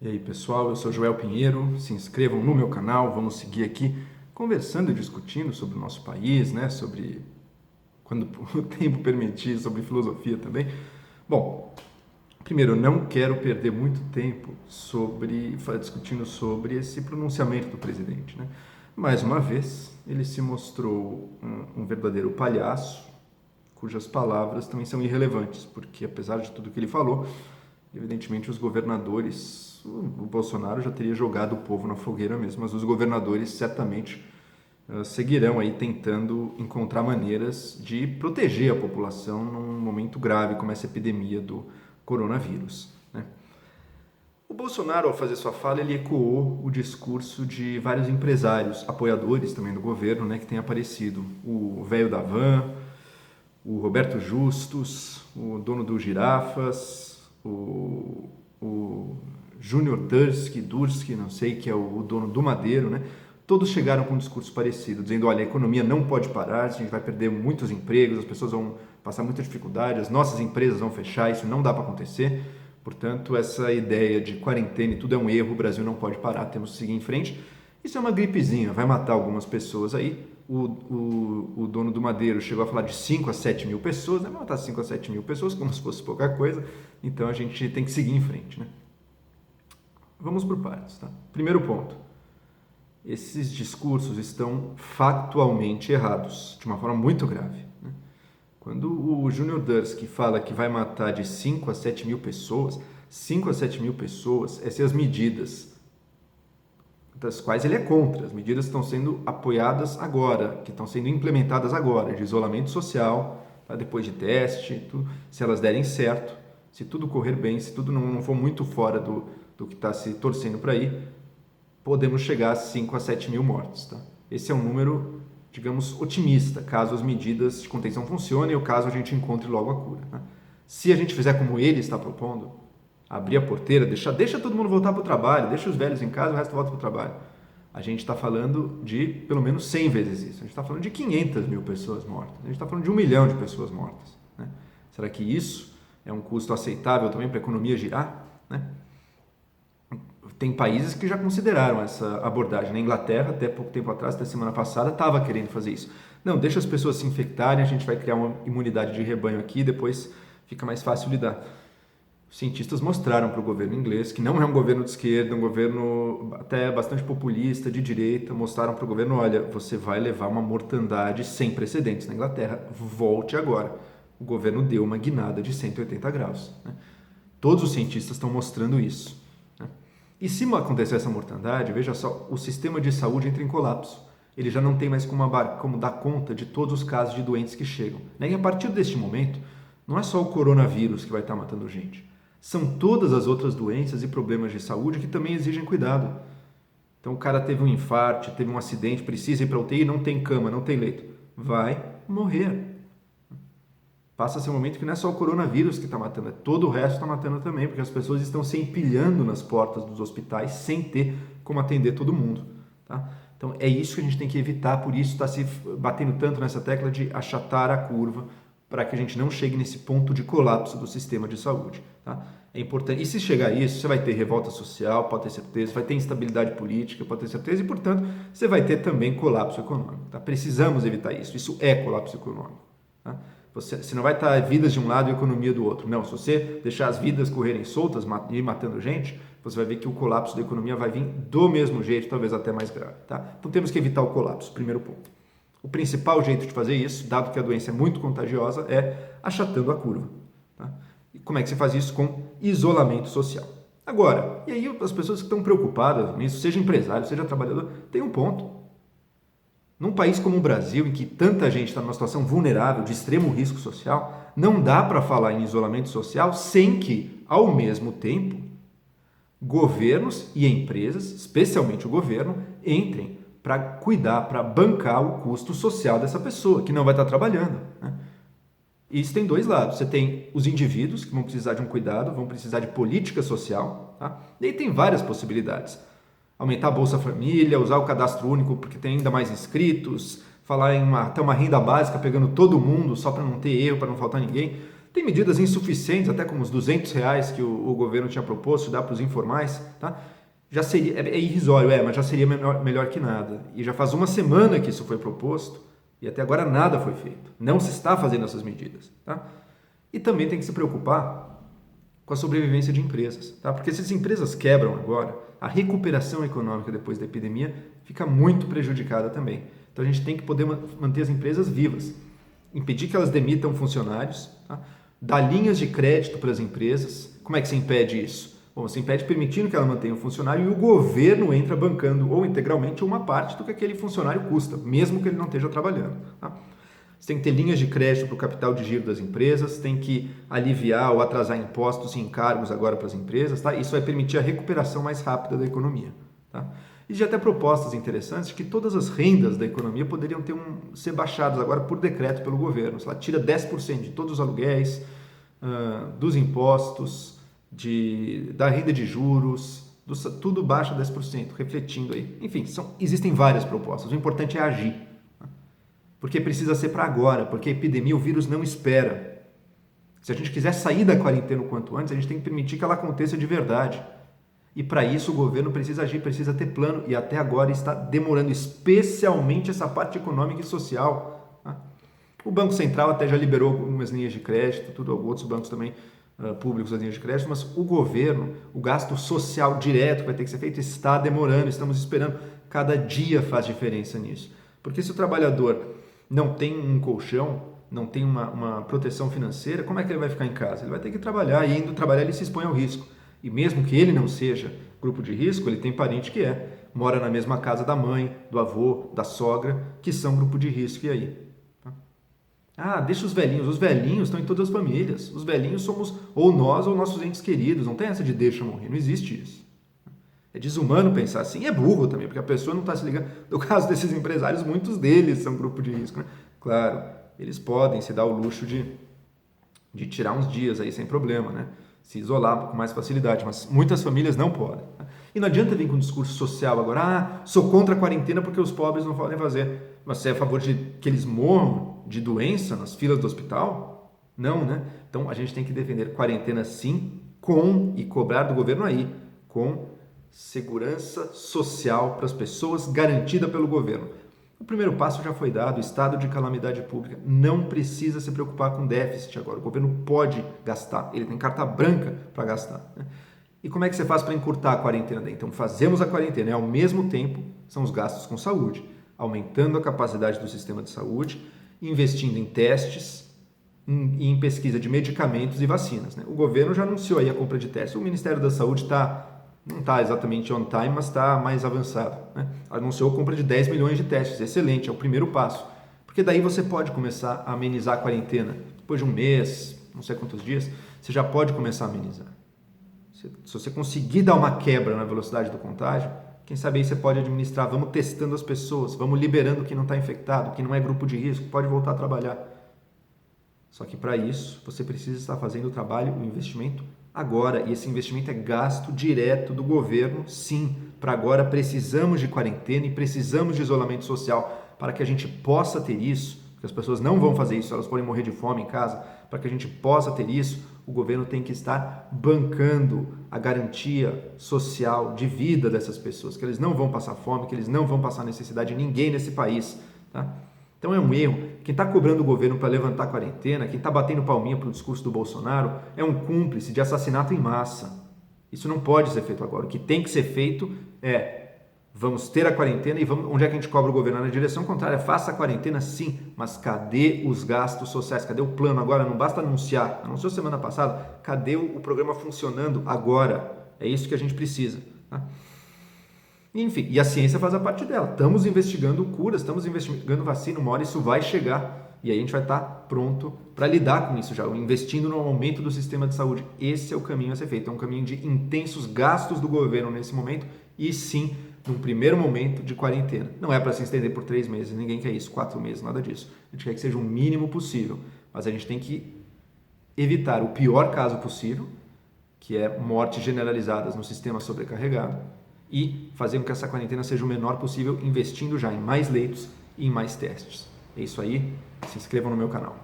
E aí pessoal, eu sou Joel Pinheiro, se inscrevam no meu canal, vamos seguir aqui conversando e discutindo sobre o nosso país, né, sobre, quando o tempo permitir, sobre filosofia também. Bom, primeiro, eu não quero perder muito tempo discutindo sobre esse pronunciamento do presidente, né? Mais uma vez, ele se mostrou um verdadeiro palhaço, cujas palavras também são irrelevantes, porque apesar de tudo que ele falou, evidentemente os governadores, o Bolsonaro já teria jogado o povo na fogueira mesmo, mas os governadores certamente seguirão aí tentando encontrar maneiras de proteger a população num momento grave como essa epidemia do coronavírus, né? O Bolsonaro, ao fazer sua fala, ele ecoou o discurso de vários empresários, apoiadores também do governo, né, que têm aparecido. O velho da van, o Roberto Justus, o dono do Girafas, o Júnior Durski, não sei, que é o dono do Madeiro, né? Todos chegaram com um discurso parecido, dizendo, olha, a economia não pode parar, a gente vai perder muitos empregos, as pessoas vão passar muita dificuldade, as nossas empresas vão fechar, isso não dá para acontecer. Portanto, essa ideia de quarentena e tudo é um erro, o Brasil não pode parar, temos que seguir em frente. Isso é uma gripezinha, vai matar algumas pessoas aí. O dono do Madeiro chegou a falar de 5 a 7 mil pessoas, né? Vai matar 5 a 7 mil pessoas como se fosse pouca coisa, então a gente tem que seguir em frente, né? Vamos por partes, tá? Primeiro ponto, esses discursos estão factualmente errados, de uma forma muito grave, né? Quando o Júnior Durski fala que vai matar de 5 a 7 mil pessoas, 5 a 7 mil pessoas, essas são as medidas das quais ele é contra. As medidas estão sendo apoiadas agora, que estão sendo implementadas agora, de isolamento social, tá? Depois de teste, tudo, se elas derem certo, se tudo correr bem, se tudo não for muito fora do que está se torcendo para ir, podemos chegar a 5 a 7 mil mortes. Tá? Esse é um número, digamos, otimista, caso as medidas de contenção funcionem ou caso a gente encontre logo a cura. Tá? Se a gente fizer como ele está propondo, abrir a porteira, deixa todo mundo voltar para o trabalho, deixa os velhos em casa, o resto volta para o trabalho. A gente está falando de pelo menos 100 vezes isso. A gente está falando de 500 mil pessoas mortas. A gente está falando de 1 milhão de pessoas mortas. Né? Será que isso é um custo aceitável também para a economia girar? Né? Tem países que já consideraram essa abordagem. Na Inglaterra, até pouco tempo atrás, até semana passada, estava querendo fazer isso. Não, deixa as pessoas se infectarem, a gente vai criar uma imunidade de rebanho aqui, depois fica mais fácil lidar. Os cientistas mostraram para o governo inglês que não é um governo de esquerda, um governo até bastante populista, de direita, mostraram para o governo, olha, você vai levar uma mortandade sem precedentes na Inglaterra, volte agora. O governo deu uma guinada de 180 graus. Né? Todos os cientistas estão mostrando isso. Né? E se acontecer essa mortandade, veja só, o sistema de saúde entra em colapso. Ele já não tem mais como dar conta de todos os casos de doentes que chegam. Né? E a partir deste momento, não é só o coronavírus que vai estar matando gente. São todas as outras doenças e problemas de saúde que também exigem cuidado. Então o cara teve um infarto, teve um acidente, precisa ir para a UTI, não tem cama, não tem leito. Vai morrer. Passa a ser um momento que não é só o coronavírus que está matando, é todo o resto está matando também, porque as pessoas estão se empilhando nas portas dos hospitais sem ter como atender todo mundo. Tá? Então é isso que a gente tem que evitar, por isso está se batendo tanto nessa tecla de achatar a curva, para que a gente não chegue nesse ponto de colapso do sistema de saúde. Tá? É importante. E se chegar a isso, você vai ter revolta social, pode ter certeza, vai ter instabilidade política, pode ter certeza, e, portanto, você vai ter também colapso econômico. Tá? Precisamos evitar isso. Isso é colapso econômico. Tá? Você não vai estar vidas de um lado e economia do outro. Não, se você deixar as vidas correrem soltas e ir matando gente, você vai ver que o colapso da economia vai vir do mesmo jeito, talvez até mais grave. Tá? Então, temos que evitar o colapso, primeiro ponto. O principal jeito de fazer isso, dado que a doença é muito contagiosa, é achatando a curva. Tá? E como é que se faz isso? Com isolamento social. Agora, e aí as pessoas que estão preocupadas com isso, seja empresário, seja trabalhador, tem um ponto. Num país como o Brasil, em que tanta gente está numa situação vulnerável, de extremo risco social, não dá para falar em isolamento social sem que, ao mesmo tempo, governos e empresas, especialmente o governo, entrem para cuidar, para bancar o custo social dessa pessoa, que não vai estar trabalhando. Né? Isso tem dois lados. Você tem os indivíduos, que vão precisar de um cuidado, vão precisar de política social. Tá? E aí tem várias possibilidades. Aumentar a Bolsa Família, usar o cadastro único porque tem ainda mais inscritos, falar em até uma renda básica pegando todo mundo só para não ter erro, para não faltar ninguém. Tem medidas insuficientes, até como os R$ 200 que o governo tinha proposto, dar para os informais, tá? Já seria, é irrisório, mas já seria melhor que nada. E já faz uma semana que isso foi proposto e até agora nada foi feito. Não se está fazendo essas medidas, tá? E também tem que se preocupar com a sobrevivência de empresas, tá? Porque se as empresas quebram agora, a recuperação econômica depois da epidemia fica muito prejudicada também. Então a gente tem que poder manter as empresas vivas, impedir que elas demitam funcionários, tá? Dar linhas de crédito para as empresas. Como é que se impede isso? Bom, você impede permitindo que ela mantenha o funcionário e o governo entra bancando ou integralmente uma parte do que aquele funcionário custa, mesmo que ele não esteja trabalhando, tá? Você tem que ter linhas de crédito para o capital de giro das empresas, tem que aliviar ou atrasar impostos e encargos agora para as empresas, tá? Isso vai permitir a recuperação mais rápida da economia, tá? E já até propostas interessantes de que todas as rendas da economia poderiam ser baixadas agora por decreto pelo governo. Sei lá, tira 10% de todos os aluguéis, dos impostos, da renda de juros, tudo baixa 10%, refletindo aí. Enfim, existem várias propostas. O importante é agir. Porque precisa ser para agora, porque a epidemia, o vírus não espera. Se a gente quiser sair da quarentena o quanto antes, a gente tem que permitir que ela aconteça de verdade. E para isso o governo precisa agir, precisa ter plano, e até agora está demorando, especialmente essa parte econômica e social. O Banco Central até já liberou algumas linhas de crédito, outros bancos também públicos as linhas de crédito, mas o governo, o gasto social direto que vai ter que ser feito está demorando, estamos esperando. Cada dia faz diferença nisso. Porque se o trabalhador não tem um colchão, não tem uma proteção financeira, como é que ele vai ficar em casa? Ele vai ter que trabalhar, e indo trabalhar ele se expõe ao risco. E mesmo que ele não seja grupo de risco, ele tem parente que mora na mesma casa da mãe, do avô, da sogra, que são grupo de risco, e aí? Deixa os velhinhos estão em todas as famílias, os velhinhos somos ou nós ou nossos entes queridos, não tem essa de deixa morrer, não existe isso. É desumano pensar assim, e é burro também, porque a pessoa não está se ligando. No caso desses empresários, muitos deles são grupo de risco, né? Claro, eles podem se dar o luxo de tirar uns dias aí sem problema, né? Se isolar com mais facilidade, mas muitas famílias não podem. E não adianta vir com um discurso social agora, sou contra a quarentena porque os pobres não podem fazer. Mas você é a favor de que eles morram de doença nas filas do hospital? Não, né? Então a gente tem que defender quarentena sim, e cobrar do governo aí, com segurança social para as pessoas garantida pelo governo. O primeiro passo já foi dado, o estado de calamidade pública não precisa se preocupar com déficit agora, o governo pode gastar, ele tem carta branca para gastar, né? E como é que você faz para encurtar a quarentena daí? Então fazemos a quarentena e ao mesmo tempo são os gastos com saúde, aumentando a capacidade do sistema de saúde, investindo em testes e em pesquisa de medicamentos e vacinas, né? O governo já anunciou aí a compra de testes, o Ministério da Saúde não está exatamente on time, mas está mais avançado, né? Anunciou a compra de 10 milhões de testes, excelente, é o primeiro passo. Porque daí você pode começar a amenizar a quarentena. Depois de um mês, não sei quantos dias, você já pode começar a amenizar. Se você conseguir dar uma quebra na velocidade do contágio, quem sabe aí você pode administrar, vamos testando as pessoas, vamos liberando quem não está infectado, quem não é grupo de risco, pode voltar a trabalhar. Só que para isso, você precisa estar fazendo o trabalho, o investimento agora, e esse investimento é gasto direto do governo, sim. Para agora precisamos de quarentena e precisamos de isolamento social para que a gente possa ter isso, porque as pessoas não vão fazer isso, elas podem morrer de fome em casa. Para que a gente possa ter isso, o governo tem que estar bancando a garantia social de vida dessas pessoas, que eles não vão passar fome, que eles não vão passar necessidade, ninguém nesse país, tá? Então é um erro. Quem está cobrando o governo para levantar a quarentena, quem está batendo palminha para o discurso do Bolsonaro, é um cúmplice de assassinato em massa. Isso não pode ser feito agora. O que tem que ser feito vamos ter a quarentena e onde é que a gente cobra o governo? Na direção contrária, faça a quarentena sim, mas cadê os gastos sociais? Cadê o plano agora? Não basta anunciar. Anunciou semana passada, cadê o programa funcionando agora? É isso que a gente precisa, tá? Enfim, e a ciência faz a parte dela. Estamos investigando curas, estamos investigando vacina, uma hora isso vai chegar e aí a gente vai estar pronto para lidar com isso já, investindo no aumento do sistema de saúde. Esse é o caminho a ser feito, é um caminho de intensos gastos do governo nesse momento e sim, num primeiro momento de quarentena. Não é para se estender por 3 meses, ninguém quer isso, 4 meses, nada disso. A gente quer que seja o mínimo possível, mas a gente tem que evitar o pior caso possível, que é mortes generalizadas no sistema sobrecarregado, e fazer com que essa quarentena seja o menor possível, investindo já em mais leitos e em mais testes. É isso aí, se inscrevam no meu canal.